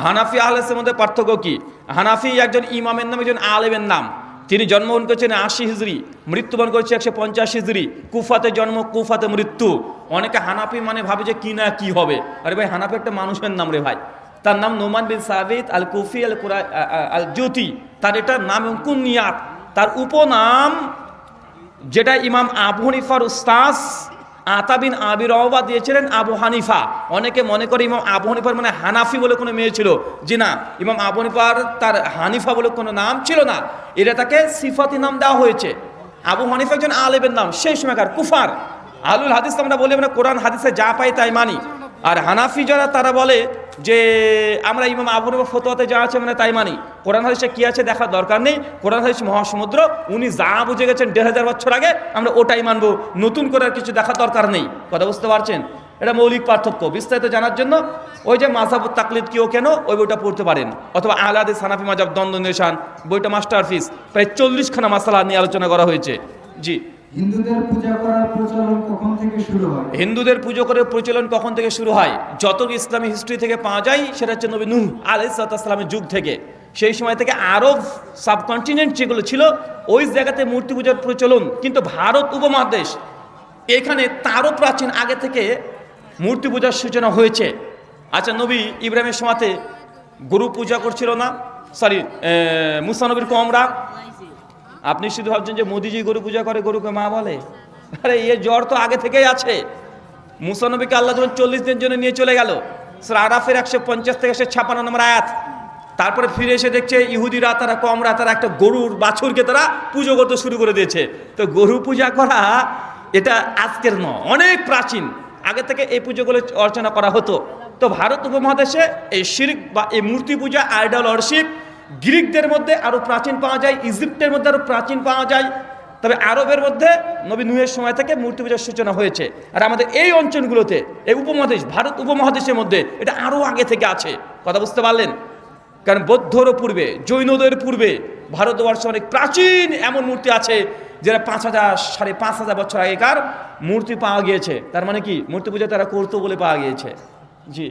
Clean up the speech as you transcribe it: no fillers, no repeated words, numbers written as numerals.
হানাফি আহলের মধ্যে পার্থক্য কি? হানাফি একজন ইমামের নাম, একজন আলেমের নাম। তিনি জন্মগ্রহণ করেছেন 80 হিজরি, মৃত্যুবরণ করেছে 150 হিজরি। কুফাতে জন্ম, কুফাতে মৃত্যু। অনেকে হানাফি মানে ভাবে যে কি না কি হবে। আরে ভাই, হানাফি একটা মানুষের নাম রে ভাই। তার নাম নোমান বিন সাবিত আল কুফি আল জ্যোতি, তার এটা নাম এবং কুনিয়াত। তার উপনাম যেটা ইমাম আবু হানিফার উস্তাজ আতা বিন আবি রওবা দিয়েছিলেন আবু হানিফা। অনেকে মনে করে ইমাম আবু হানিফার মানে হানাফি বলে কোনো মেয়ে ছিল। জি না, ইমাম আবু হানিফার তার হানিফা বলে কোনো নাম ছিল না। এটা তাকে সিফাতি নাম দেওয়া হয়েছে। আবু হানিফা একজন আলেমের নাম, সেই সময়কার কুফার। আহলুল হাদিস আমরা বলি আমরা কোরআন হাদিসে যা পাই তাই মানি। আর হানাফি যারা তারা বলে যে আমরা ইমাম আবু হানিফার ফতোয়াতে যা আছে মানে তাই মানি। কোরআন হাদিসে কি আছে দেখার দরকার নেই। কোরআন হাদিস মহাসমুদ্র, উনি যা বুঝে গেছেন 1500 বছর আগে, আমরা ওটাই মানবো। নতুন করে আর কিছু দেখার দরকার নেই। কথা বুঝতে পারছেন? এটা মৌলিক পার্থক্য। বিস্তারিত জানার জন্য ওই যে মাযহাবুত তাকলিদ কিও কেন, ওই বইটা পড়তে পারেন। অথবা আহলে হাদিস হানাফি মাযহাব দ্বন্দ্ব নিরসন বইটা মাস্টারপিস, প্রায় 40খানা মাসালা নিয়ে আলোচনা করা হয়েছে। জি। হিন্দুদের পূজা করার প্রচলন কখন থেকে শুরু হয়? হিন্দুদের পুজো করার প্রচলন কখন থেকে শুরু হয়? যত ইসলামী হিস্ট্রি থেকে পাওয়া যায় সেটা হচ্ছে নবী নূহ আলাইহিস সালামের যুগ থেকে। সেই সময় থেকে আরব সাবকন্টিনেন্ট যেগুলো ছিল ওই জায়গাতে মূর্তি পূজার প্রচলন। কিন্তু ভারত উপমহাদেশ এখানে তারও প্রাচীন আগে থেকে মূর্তি পূজার সূচনা হয়েছে। আচ্ছা, নবী ইব্রাহিমের সময়তে গরু পূজা করছিল না? সরি, মুসা নবীর কমরা। আপনি শুধু ভাবছেন যে মোদিজি গরু পূজা করে, গরুকে মা বলে। আরে এ জ্বর তো আগে থেকেই আছে। মুসা নবীকে আল্লাহ যখন 40 দিনের জন্য নিয়ে চলে গেল, সূরা আরাফের 150 থেকে 156 নম্বর আয়াত। তারপরে ফিরে এসে দেখছে ইহুদিরা, তারা কমরা, তারা একটা গরুর বাছুরকে তারা পুজো করতে শুরু করে দিয়েছে। তো গরু পূজা করা এটা আজকের নয়, অনেক প্রাচীন। আগে থেকে এই পুজোগুলো অর্চনা করা হতো। তো ভারত উপমহাদেশে এই শিরক বা এই মূর্তি পূজা, আইডল ওয়ারশিপ গ্রিকদের মধ্যে আরও প্রাচীন পাওয়া যায়, ইজিপ্টের মধ্যে আরও প্রাচীন পাওয়া যায়। তবে আরবের মধ্যে নবী নূহের সময় থেকে মূর্তি পূজার সূচনা হয়েছে। আর আমাদের এই অঞ্চলগুলোতে, এই উপমহাদেশ, ভারত উপমহাদেশের মধ্যে এটা আরও আগে থেকে আছে। কথা বুঝতে পারলেন? কারণ বৌদ্ধরও পূর্বে, জৈনদের পূর্বে ভারতবর্ষে অনেক প্রাচীন এমন মূর্তি আছে যারা 5000 5,500 বছর আগেকার মূর্তি পাওয়া গিয়েছে। তার মানে কি মূর্তি পূজা তারা করতো বলে পাওয়া গিয়েছে। জি।